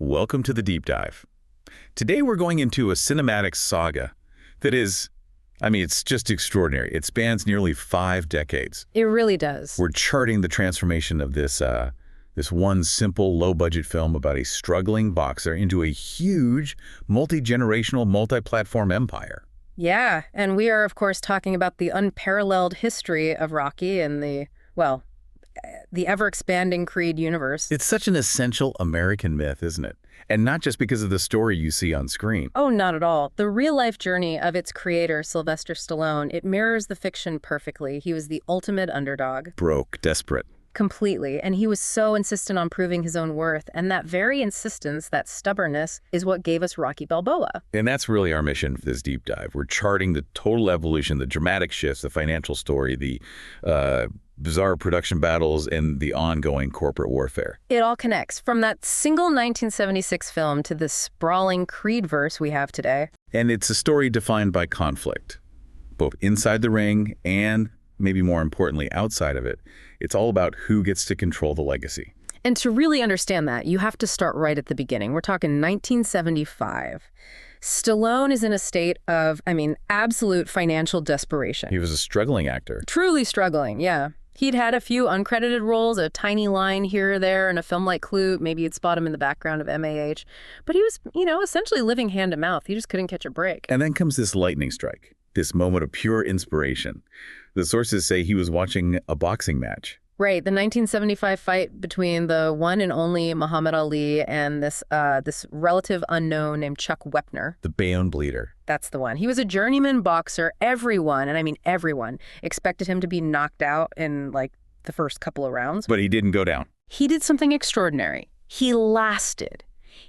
Welcome to the Deep Dive. Today we're going into a cinematic saga that is, it's just extraordinary. It spans nearly 5 decades. It really does. We're charting the transformation of this one simple, low-budget film about a struggling boxer into a huge, multi-generational, multi-platform empire. Yeah, and we are, of course, talking about the unparalleled history of Rocky and the ever-expanding Creed universe. It's such an essential American myth, isn't it? And not just because of the story you see on screen. Oh, not at all. The real-life journey of its creator, Sylvester Stallone, it mirrors the fiction perfectly. He was the ultimate underdog. Broke, desperate. Completely. And he was so insistent on proving his own worth. And that very insistence, that stubbornness, is what gave us Rocky Balboa. And that's really our mission for this deep dive. We're charting the total evolution, the dramatic shifts, the financial story, the bizarre production battles, and the ongoing corporate warfare. It all connects, from that single 1976 film to the sprawling Creed verse we have today. And it's a story defined by conflict, both inside the ring and, maybe more importantly, outside of it. It's all about who gets to control the legacy. And to really understand that, you have to start right at the beginning. We're talking 1975. Stallone is in a state of, absolute financial desperation. He was a struggling actor. Truly struggling, yeah. He'd had a few uncredited roles, a tiny line here or there in a film like Clue. Maybe you'd spot him in the background of MAH. But he was, essentially living hand to mouth. He just couldn't catch a break. And then comes this lightning strike, this moment of pure inspiration. The sources say he was watching a boxing match. Right, the 1975 fight between the one and only Muhammad Ali and this relative unknown named Chuck Wepner. The Bayonne Bleeder. That's the one. He was a journeyman boxer. Everyone, and I mean everyone, expected him to be knocked out in, the first couple of rounds. But he didn't go down. He did something extraordinary. He lasted.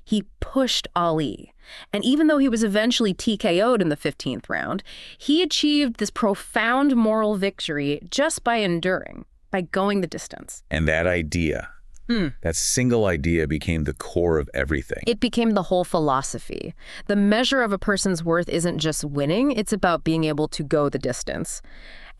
He pushed Ali. And even though he was eventually TKO'd in the 15th round, he achieved this profound moral victory just by enduring. By going the distance. And that idea, that single idea became the core of everything. It became the whole philosophy. The measure of a person's worth isn't just winning, it's about being able to go the distance.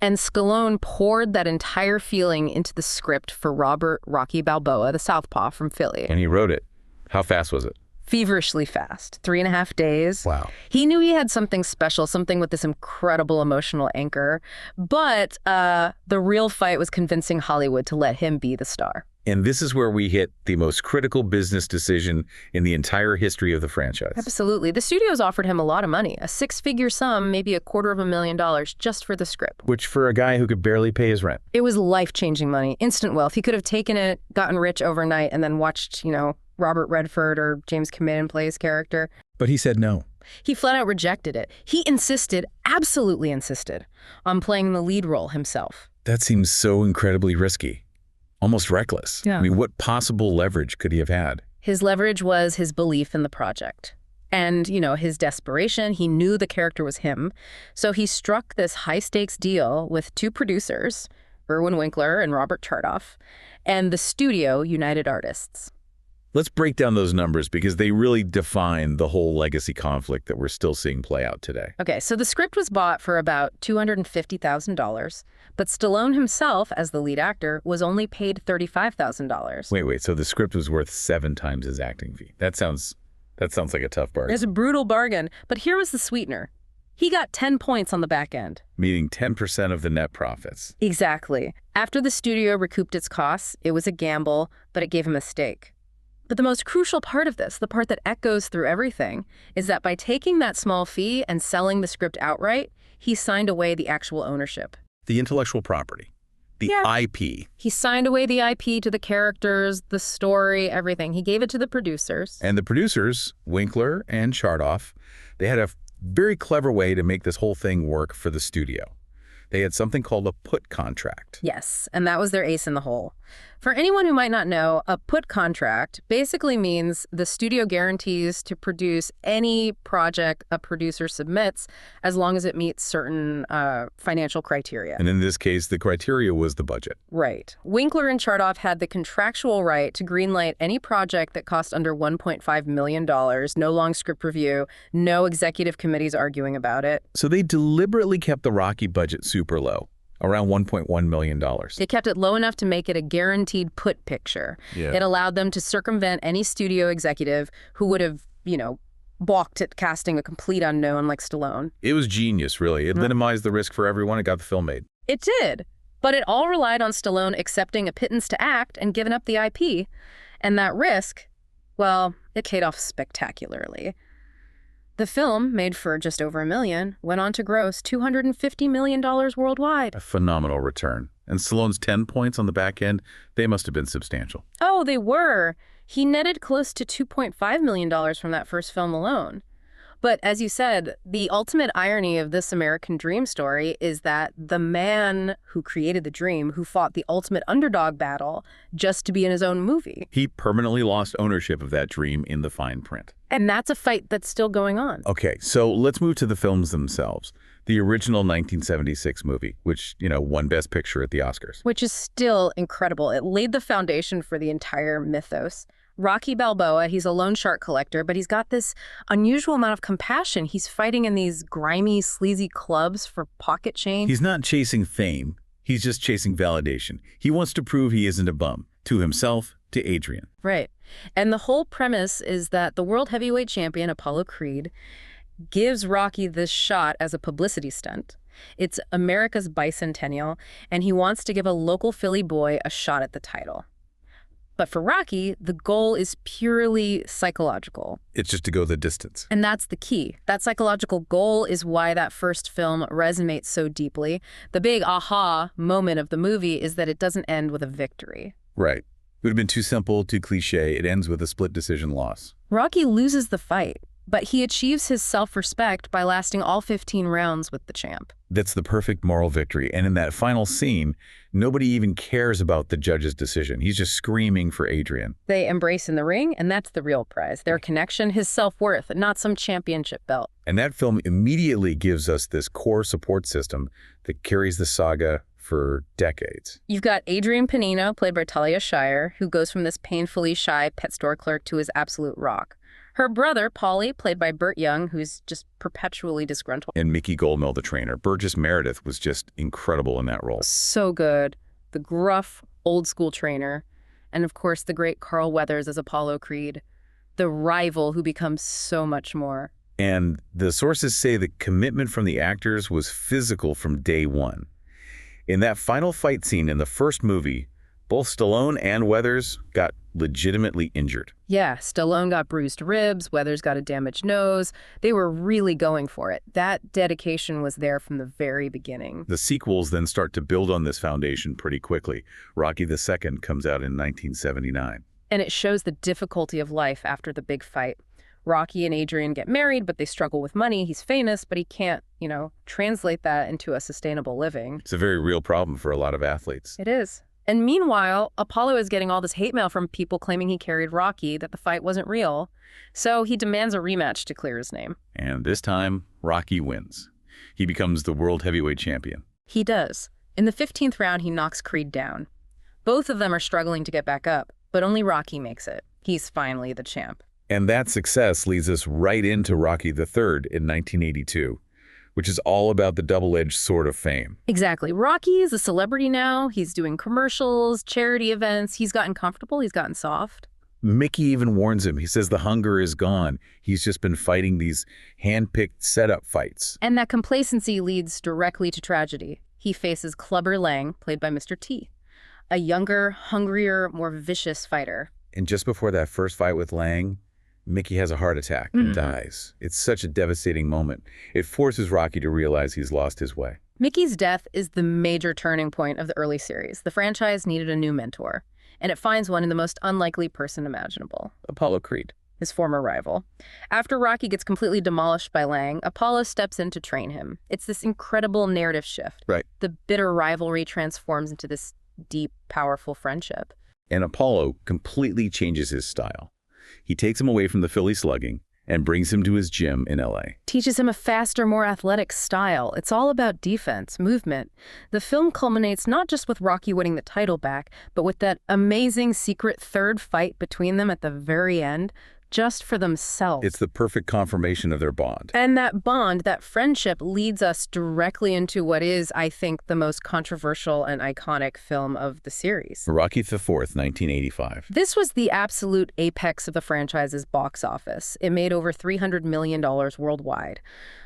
And Stallone poured that entire feeling into the script for Rocky Balboa, the southpaw from Philly. And he wrote it. How fast was it? Feverishly fast, 3.5 days. Wow. He knew he had something special, something with this incredible emotional anchor. But the real fight was convincing Hollywood to let him be the star. And this is where we hit the most critical business decision in the entire history of the franchise. Absolutely. The studios offered him a lot of money, a 6-figure sum, maybe $250,000 just for the script. Which for a guy who could barely pay his rent. It was life-changing money, instant wealth. He could have taken it, gotten rich overnight, and then watched, Robert Redford or James Cameron play his character. But he said no. He flat out rejected it. He insisted, absolutely insisted, on playing the lead role himself. That seems so incredibly risky. Almost reckless. Yeah. What possible leverage could he have had? His leverage was his belief in the project. And, his desperation. He knew the character was him. So he struck this high-stakes deal with 2 producers, Irwin Winkler and Robert Chardoff, and the studio, United Artists. Let's break down those numbers because they really define the whole legacy conflict that we're still seeing play out today. Okay, so the script was bought for about $250,000, but Stallone himself, as the lead actor, was only paid $35,000. Wait, so the script was worth 7 times his acting fee. That sounds like a tough bargain. It's a brutal bargain, but here was the sweetener. He got 10 points on the back end. Meaning 10% of the net profits. Exactly. After the studio recouped its costs, it was a gamble, but it gave him a stake. But the most crucial part of this, the part that echoes through everything, is that by taking that small fee and selling the script outright, he signed away the actual ownership. The intellectual property. The IP. He signed away the IP to the characters, the story, everything. He gave it to the producers. And the producers, Winkler and Chardoff, they had a very clever way to make this whole thing work for the studio. They had something called a put contract. Yes, and that was their ace in the hole. For anyone who might not know, a put contract basically means the studio guarantees to produce any project a producer submits as long as it meets certain financial criteria. And in this case, the criteria was the budget. Right. Winkler and Chardoff had the contractual right to greenlight any project that cost under $1.5 million, no long script review, no executive committees arguing about it. So they deliberately kept the Rocky budget super low. Around $1.1 million. They kept it low enough to make it a guaranteed put picture. Yeah. It allowed them to circumvent any studio executive who would have, balked at casting a complete unknown like Stallone. It was genius, really. It minimized the risk for everyone. It got the film made. It did. But it all relied on Stallone accepting a pittance to act and giving up the IP. And that risk, well, it paid off spectacularly. The film, made for just over $1 million, went on to gross $250 million worldwide. A phenomenal return. And Stallone's 10 points on the back end, they must have been substantial. Oh, they were. He netted close to $2.5 million from that first film alone. But as you said, the ultimate irony of this American dream story is that the man who created the dream, who fought the ultimate underdog battle just to be in his own movie. He permanently lost ownership of that dream in the fine print. And that's a fight that's still going on. Okay, so let's move to the films themselves. The original 1976 movie, which, won Best Picture at the Oscars. Which is still incredible. It laid the foundation for the entire mythos. Rocky Balboa, he's a loan shark collector, but he's got this unusual amount of compassion. He's fighting in these grimy, sleazy clubs for pocket change. He's not chasing fame. He's just chasing validation. He wants to prove he isn't a bum, to himself, to Adrian. Right. And the whole premise is that the world heavyweight champion, Apollo Creed, gives Rocky this shot as a publicity stunt. It's America's bicentennial, and he wants to give a local Philly boy a shot at the title. But for Rocky, the goal is purely psychological. It's just to go the distance. And that's the key. That psychological goal is why that first film resonates so deeply. The big aha moment of the movie is that it doesn't end with a victory. Right. It would have been too simple, too cliche. It ends with a split decision loss. Rocky loses the fight, but he achieves his self-respect by lasting all 15 rounds with the champ. That's the perfect moral victory. And in that final scene, nobody even cares about the judge's decision. He's just screaming for Adrian. They embrace in the ring, and that's the real prize. Their connection, his self-worth, not some championship belt. And that film immediately gives us this core support system that carries the saga for decades. You've got Adrian Panino, played by Talia Shire, who goes from this painfully shy pet store clerk to his absolute rock. Her brother, Paulie, played by Burt Young, who's just perpetually disgruntled. And Mickey Goldmill, the trainer. Burgess Meredith was just incredible in that role. So good. The gruff, old-school trainer. And of course, the great Carl Weathers as Apollo Creed. The rival who becomes so much more. And the sources say the commitment from the actors was physical from day one. In that final fight scene in the first movie, both Stallone and Weathers got legitimately injured. Yeah, Stallone got bruised ribs, Weathers got a damaged nose. They were really going for it. That dedication was there from the very beginning. The sequels then start to build on this foundation pretty quickly. Rocky II comes out in 1979. And it shows the difficulty of life after the big fight. Rocky and Adrian get married, but they struggle with money. He's famous, but he can't, translate that into a sustainable living. It's a very real problem for a lot of athletes. It is. And meanwhile, Apollo is getting all this hate mail from people claiming he carried Rocky, that the fight wasn't real. So he demands a rematch to clear his name. And this time, Rocky wins. He becomes the world heavyweight champion. He does. In the 15th round, he knocks Creed down. Both of them are struggling to get back up, but only Rocky makes it. He's finally the champ. And that success leads us right into Rocky III in 1982. Which is all about the double-edged sword of fame. Exactly. Rocky is a celebrity now. He's doing commercials, charity events. He's gotten comfortable. He's gotten soft. Mickey even warns him. He says the hunger is gone. He's just been fighting these hand-picked setup fights. And that complacency leads directly to tragedy. He faces Clubber Lang, played by Mr. T, a younger, hungrier, more vicious fighter. And just before that first fight with Lang, Mickey has a heart attack and dies. It's such a devastating moment. It forces Rocky to realize he's lost his way. Mickey's death is the major turning point of the early series. The franchise needed a new mentor, and it finds one in the most unlikely person imaginable. Apollo Creed. His former rival. After Rocky gets completely demolished by Lang, Apollo steps in to train him. It's this incredible narrative shift. Right. The bitter rivalry transforms into this deep, powerful friendship. And Apollo completely changes his style. He takes him away from the Philly slugging and brings him to his gym in L.A. Teaches him a faster, more athletic style. It's all about defense, movement. The film culminates not just with Rocky winning the title back, but with that amazing secret third fight between them at the very end. just for themselves. It's the perfect confirmation of their bond. And that bond, that friendship, leads us directly into what is, I think, the most controversial and iconic film of the series. Rocky IV, 1985. This was the absolute apex of the franchise's box office. It made over $300 million worldwide.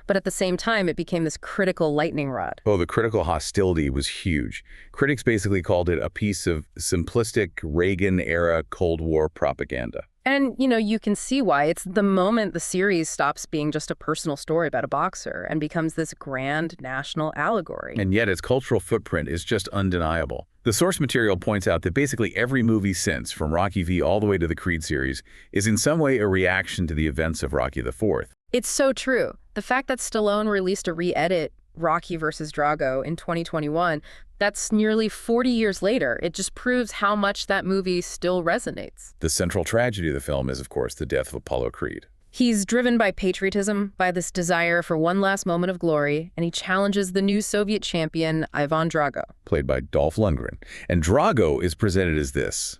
But at the same time, it became this critical lightning rod. Oh, the critical hostility was huge. Critics basically called it a piece of simplistic Reagan-era Cold War propaganda. And, you can see why. It's the moment the series stops being just a personal story about a boxer and becomes this grand national allegory. And yet its cultural footprint is just undeniable. The source material points out that basically every movie since, from Rocky V all the way to the Creed series, is in some way a reaction to the events of Rocky IV. It's so true. The fact that Stallone released a re-edit, Rocky vs. Drago, in 2021, that's nearly 40 years later. It just proves how much that movie still resonates. The central tragedy of the film is, of course, the death of Apollo Creed. He's driven by patriotism, by this desire for one last moment of glory, and he challenges the new Soviet champion, Ivan Drago. Played by Dolph Lundgren. And Drago is presented as this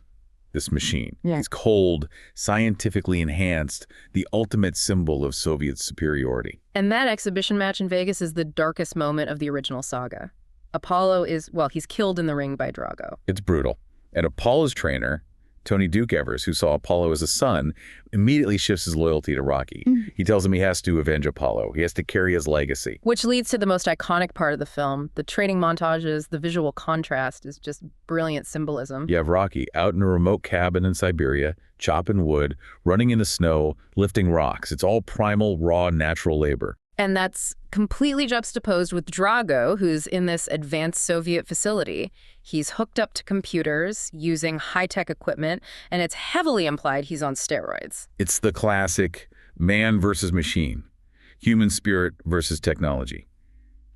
machine. Yeah. He's cold, scientifically enhanced, the ultimate symbol of Soviet superiority. And that exhibition match in Vegas is the darkest moment of the original saga. Apollo he's killed in the ring by Drago. It's brutal. And Apollo's trainer, Tony Duke Evers, who saw Apollo as a son, immediately shifts his loyalty to Rocky. He tells him he has to avenge Apollo. He has to carry his legacy. Which leads to the most iconic part of the film. The training montages, the visual contrast is just brilliant symbolism. You have Rocky out in a remote cabin in Siberia, chopping wood, running in the snow, lifting rocks. It's all primal, raw, natural labor. And that's completely juxtaposed with Drago, who's in this advanced Soviet facility. He's hooked up to computers, using high-tech equipment, and it's heavily implied he's on steroids. It's the classic man versus machine, human spirit versus technology,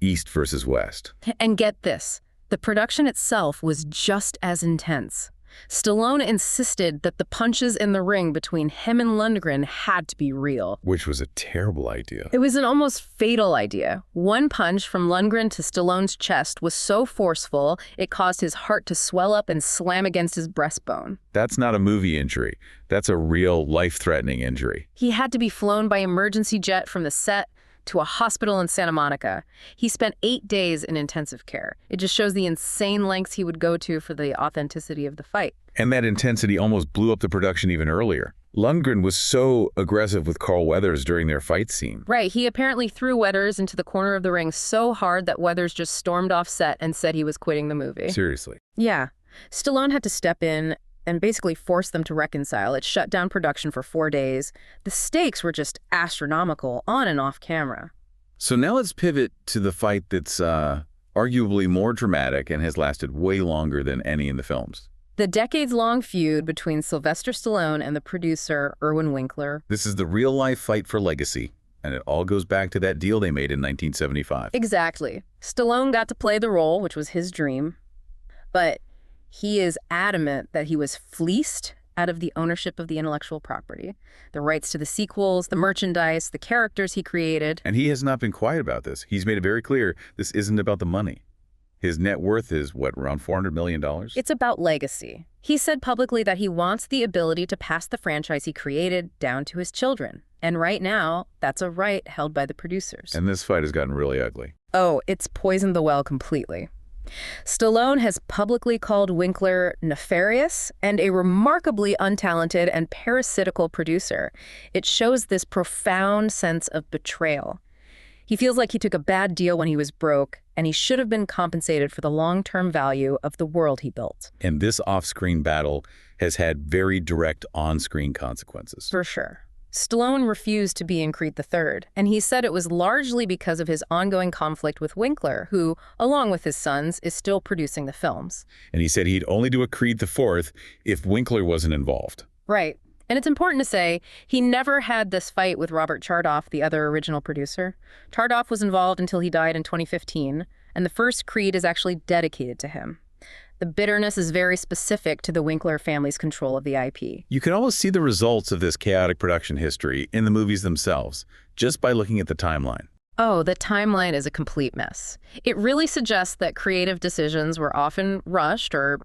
East versus West. And get this, the production itself was just as intense. Stallone insisted that the punches in the ring between him and Lundgren had to be real. Which was a terrible idea. It was an almost fatal idea. One punch from Lundgren to Stallone's chest was so forceful, it caused his heart to swell up and slam against his breastbone. That's not a movie injury. That's a real life-threatening injury. He had to be flown by emergency jet from the set to a hospital in Santa Monica. He spent 8 days in intensive care. It just shows the insane lengths he would go to for the authenticity of the fight. And that intensity almost blew up the production even earlier. Lundgren was so aggressive with Carl Weathers during their fight scene. Right, he apparently threw Weathers into the corner of the ring so hard that Weathers just stormed off set and said he was quitting the movie. Seriously. Yeah. Stallone had to step in and basically force them to reconcile. It shut down production for 4 days. The stakes were just astronomical on and off camera. So now let's pivot to the fight that's arguably more dramatic and has lasted way longer than any in the films. The decades-long feud between Sylvester Stallone and the producer, Irwin Winkler. This is the real-life fight for legacy, and it all goes back to that deal they made in 1975. Exactly. Stallone got to play the role, which was his dream, but he is adamant that he was fleeced out of the ownership of the intellectual property, the rights to the sequels, the merchandise, the characters he created. And he has not been quiet about this. He's made it very clear this isn't about the money. His net worth is, around $400 million? It's about legacy. He said publicly that he wants the ability to pass the franchise he created down to his children. And right now, that's a right held by the producers. And this fight has gotten really ugly. Oh, it's poisoned the well completely. Stallone has publicly called Winkler nefarious and a remarkably untalented and parasitical producer. It shows this profound sense of betrayal. He feels like he took a bad deal when he was broke, and he should have been compensated for the long-term value of the world he built. And this off-screen battle has had very direct on-screen consequences. For sure. Stallone refused to be in Creed III, and he said it was largely because of his ongoing conflict with Winkler, who, along with his sons, is still producing the films. And he said he'd only do a Creed IV if Winkler wasn't involved. Right. And it's important to say, he never had this fight with Robert Chardoff, the other original producer. Chardoff was involved until he died in 2015, and the first Creed is actually dedicated to him. The bitterness is very specific to the Winkler family's control of the IP. You can almost see the results of this chaotic production history in the movies themselves, just by looking at the timeline. Oh, the timeline is a complete mess. It really suggests that creative decisions were often rushed or,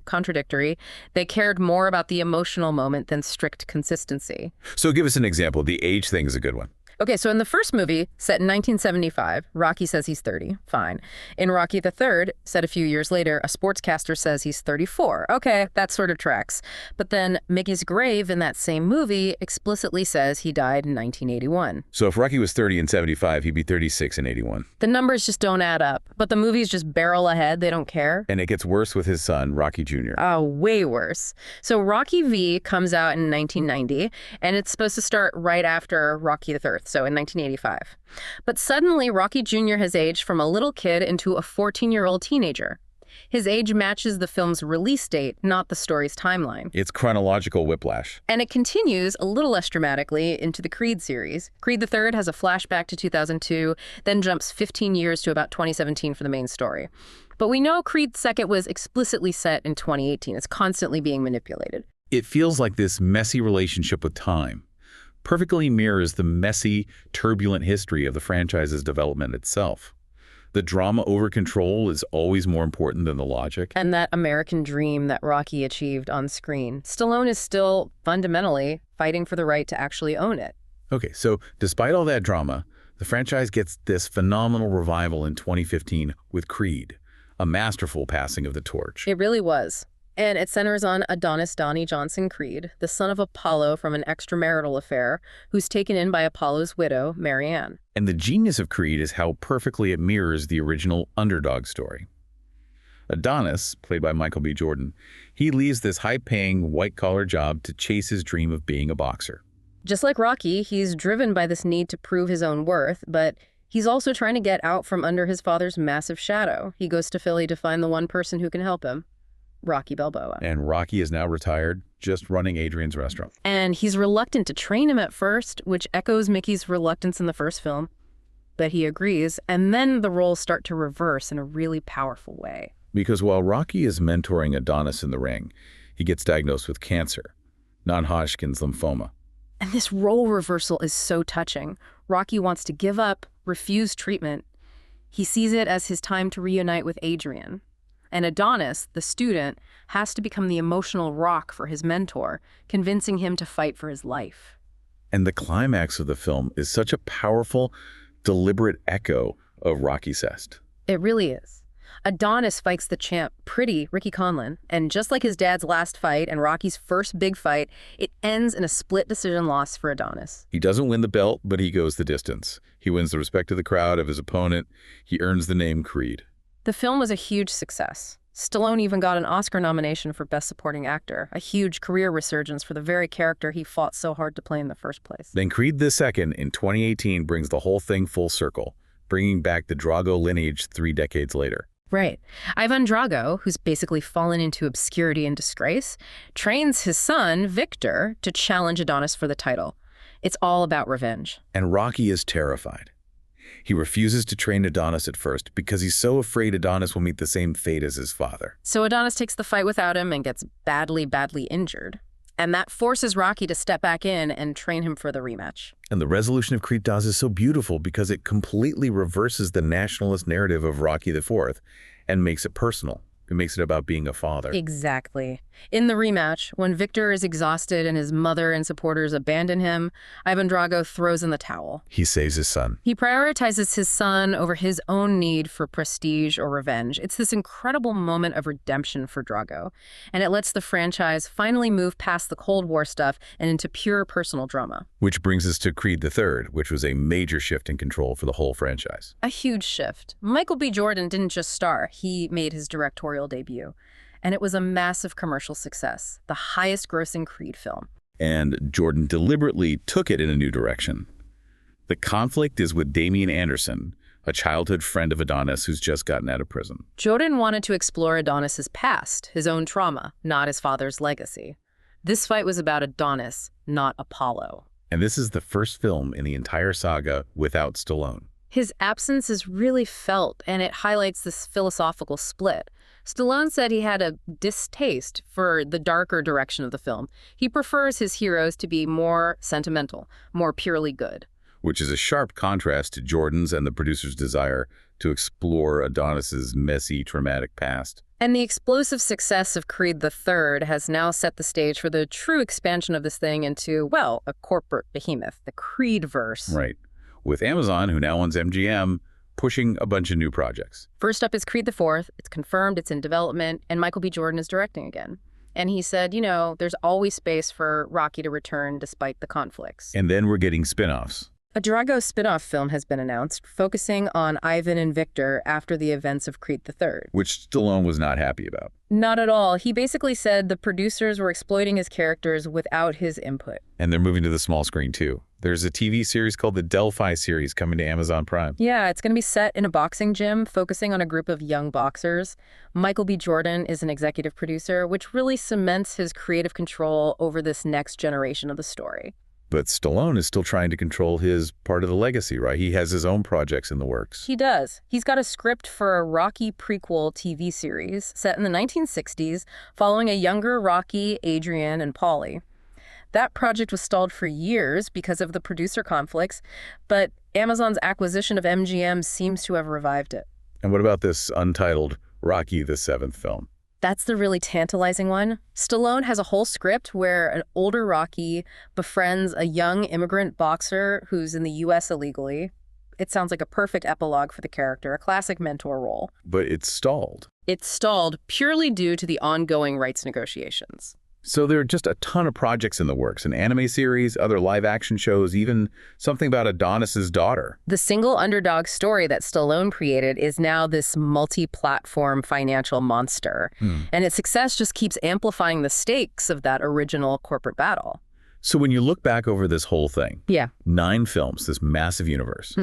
contradictory. They cared more about the emotional moment than strict consistency. So give us an example. The age thing is a good one. Okay, so in the first movie, set in 1975, Rocky says he's 30. Fine. In Rocky III, set a few years later, a sportscaster says he's 34. Okay, that sort of tracks. But then Mickey's grave in that same movie explicitly says he died in 1981. So if Rocky was 30 in 75, he'd be 36 in 81. The numbers just don't add up. But the movies just barrel ahead. They don't care. And it gets worse with his son, Rocky Jr. Oh, way worse. So Rocky V comes out in 1990, and it's supposed to start right after Rocky III. So in 1985. But suddenly, Rocky Jr. has aged from a little kid into a 14-year-old teenager. His age matches the film's release date, not the story's timeline. It's chronological whiplash. And it continues, a little less dramatically, into the Creed series. Creed III has a flashback to 2002, then jumps 15 years to about 2017 for the main story. But we know Creed II was explicitly set in 2018. It's constantly being manipulated. It feels like this messy relationship with time perfectly mirrors the messy, turbulent history of the franchise's development itself. The drama over control is always more important than the logic. And that American dream that Rocky achieved on screen. Stallone is still fundamentally fighting for the right to actually own it. Okay, so despite all that drama, the franchise gets this phenomenal revival in 2015 with Creed, a masterful passing of the torch. It really was. And it centers on Adonis Donnie Johnson Creed, the son of Apollo from an extramarital affair, who's taken in by Apollo's widow, Marianne. And the genius of Creed is how perfectly it mirrors the original underdog story. Adonis, played by Michael B. Jordan, he leaves this high-paying, white-collar job to chase his dream of being a boxer. Just like Rocky, he's driven by this need to prove his own worth, but he's also trying to get out from under his father's massive shadow. He goes to Philly to find the one person who can help him. Rocky Balboa. And Rocky is now retired, just running Adrian's restaurant. And he's reluctant to train him at first, which echoes Mickey's reluctance in the first film. But he agrees, and then the roles start to reverse in a really powerful way. Because while Rocky is mentoring Adonis in the ring, he gets diagnosed with cancer, non-Hodgkin's lymphoma. And this role reversal is so touching. Rocky wants to give up, refuse treatment. He sees it as his time to reunite with Adrian. And Adonis, the student, has to become the emotional rock for his mentor, convincing him to fight for his life. And the climax of the film is such a powerful, deliberate echo of Rocky's Est. It really is. Adonis fights the champ, pretty Ricky Conlan, and just like his dad's last fight and Rocky's first big fight, it ends in a split decision loss for Adonis. He doesn't win the belt, but he goes the distance. He wins the respect of the crowd, of his opponent. He earns the name Creed. The film was a huge success. Stallone even got an Oscar nomination for Best Supporting Actor, a huge career resurgence for the very character he fought so hard to play in the first place. Then Creed II in 2018 brings the whole thing full circle, bringing back the Drago lineage 3 decades later. Right. Ivan Drago, who's basically fallen into obscurity and disgrace, trains his son, Victor, to challenge Adonis for the title. It's all about revenge. And Rocky is terrified. He refuses to train Adonis at first because he's so afraid Adonis will meet the same fate as his father. So Adonis takes the fight without him and gets badly, badly injured. And that forces Rocky to step back in and train him for the rematch. And the resolution of Creed II is so beautiful because it completely reverses the nationalist narrative of Rocky IV and makes it personal. It makes it about being a father. Exactly. In the rematch, when Victor is exhausted and his mother and supporters abandon him, Ivan Drago throws in the towel. He saves his son. He prioritizes his son over his own need for prestige or revenge. It's this incredible moment of redemption for Drago, and it lets the franchise finally move past the Cold War stuff and into pure personal drama. Which brings us to Creed III, which was a major shift in control for the whole franchise. A huge shift. Michael B. Jordan didn't just star, he made his directorial debut. And it was a massive commercial success, the highest grossing Creed film. And Jordan deliberately took it in a new direction. The conflict is with Damian Anderson, a childhood friend of Adonis who's just gotten out of prison. Jordan wanted to explore Adonis's past, his own trauma, not his father's legacy. This fight was about Adonis, not Apollo. And this is the first film in the entire saga without Stallone. His absence is really felt, and it highlights this philosophical split. Stallone said he had a distaste for the darker direction of the film. He prefers his heroes to be more sentimental, more purely good. which is a sharp contrast to Jordan's and the producer's desire to explore Adonis's messy, traumatic past. And the explosive success of Creed III has now set the stage for the true expansion of this thing into, well, a corporate behemoth, the Creedverse. Right. With Amazon, who now owns MGM, pushing a bunch of new projects. First up is Creed IV. It's confirmed, it's in development, and Michael B. Jordan is directing again. And he said, there's always space for Rocky to return despite the conflicts. And then we're getting spin-offs. A Drago spin-off film has been announced, focusing on Ivan and Victor after the events of Creed III. Which Stallone was not happy about. Not at all. He basically said the producers were exploiting his characters without his input. And they're moving to the small screen, too. There's a TV series called the Delphi series coming to Amazon Prime. Yeah, it's going to be set in a boxing gym, focusing on a group of young boxers. Michael B. Jordan is an executive producer, which really cements his creative control over this next generation of the story. But Stallone is still trying to control his part of the legacy, right? He has his own projects in the works. He does. He's got a script for a Rocky prequel TV series set in the 1960s, following a younger Rocky, Adrian, and Paulie. That project was stalled for years because of the producer conflicts, but Amazon's acquisition of MGM seems to have revived it. And what about this untitled Rocky the Seventh film? That's the really tantalizing one. Stallone has a whole script where an older Rocky befriends a young immigrant boxer who's in the U.S. illegally. It sounds like a perfect epilogue for the character, a classic mentor role. But it's stalled. It's stalled purely due to the ongoing rights negotiations. So there are just a ton of projects in the works, an anime series, other live-action shows, even something about Adonis's daughter. The single underdog story that Stallone created is now this multi-platform financial monster. And its success just keeps amplifying the stakes of that original corporate battle. So when you look back over this whole thing, 9 films, this massive universe,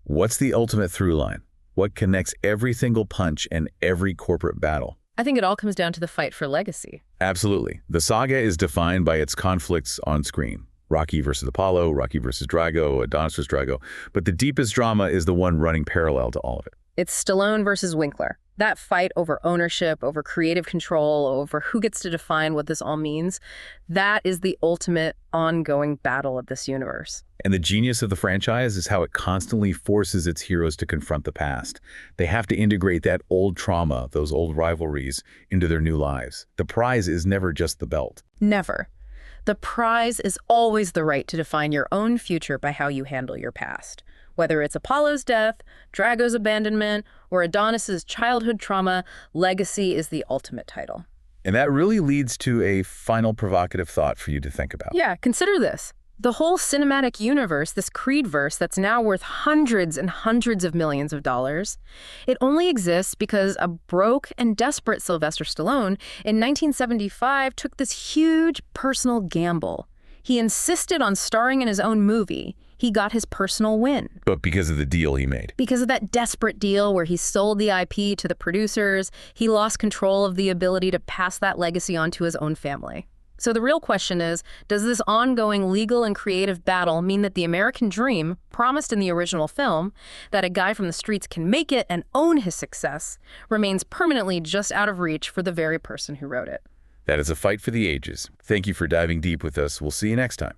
what's the ultimate through line? What connects every single punch and every corporate battle? I think it all comes down to the fight for legacy. Absolutely. The saga is defined by its conflicts on screen. Rocky versus Apollo, Rocky versus Drago, Adonis versus Drago. But the deepest drama is the one running parallel to all of it. It's Stallone versus Winkler. That fight over ownership, over creative control, over who gets to define what this all means, that is the ultimate ongoing battle of this universe. And the genius of the franchise is how it constantly forces its heroes to confront the past. They have to integrate that old trauma, those old rivalries, into their new lives. The prize is never just the belt. Never. The prize is always the right to define your own future by how you handle your past. Whether it's Apollo's death, Drago's abandonment, or Adonis's childhood trauma, legacy is the ultimate title. And that really leads to a final provocative thought for you to think about. Yeah, consider this. The whole cinematic universe, this Creedverse that's now worth hundreds and hundreds of millions of dollars, it only exists because a broke and desperate Sylvester Stallone in 1975 took this huge personal gamble. He insisted on starring in his own movie. He got his personal win. But because of the deal he made. Because of that desperate deal where he sold the IP to the producers, he lost control of the ability to pass that legacy on to his own family. So the real question is, does this ongoing legal and creative battle mean that the American dream, promised in the original film, that a guy from the streets can make it and own his success, remains permanently just out of reach for the very person who wrote it? That is a fight for the ages. Thank you for diving deep with us. We'll see you next time.